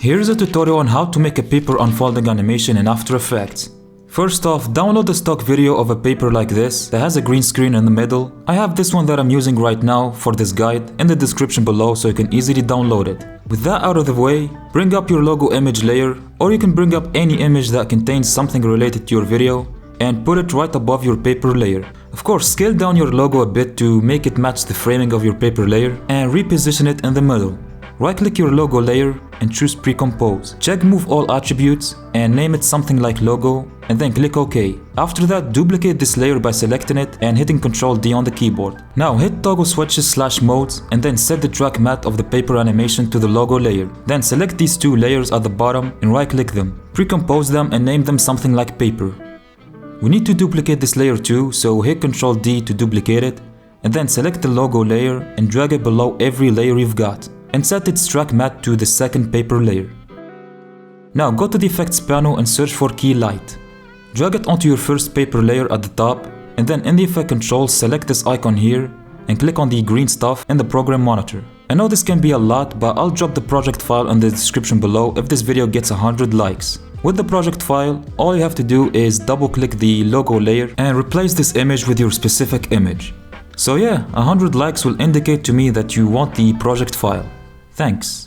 Here's a tutorial on how to make a paper unfolding animation in After Effects. First off, download the stock video of a paper like this that has a green screen in the middle. I have this one that I'm using right now for this guide in the description below so you can easily download it. With that out of the way, bring up your logo image layer, or you can bring up any image that contains something related to your video and put it right above your paper layer. Of course, scale down your logo a bit to make it match the framing of your paper layer and reposition it in the middle. Right-click your logo layer and choose Pre-Compose. Check Move All Attributes and name it something like Logo and then click OK. After that, duplicate this layer by selecting it and hitting Ctrl D on the keyboard. Now hit Toggle Switches / Modes and then set the track matte of the paper animation to the logo layer. Then select these two layers at the bottom and right-click them. Pre-compose them and name them something like Paper. We need to duplicate this layer too, so hit Ctrl D to duplicate it and then select the logo layer and drag it below every layer you've got and set its track matte to the second paper layer. Now go to the effects panel and search for Key Light. Drag it onto your first paper layer at the top and then in the effect controls select this icon here and click on the green stuff in the program monitor. I know this can be a lot, but I'll drop the project file in the description below if this video gets 100 likes. With the project file, all you have to do is double click the logo layer and replace this image with your specific image. So yeah, 100 likes will indicate to me that you want the project file. Thanks.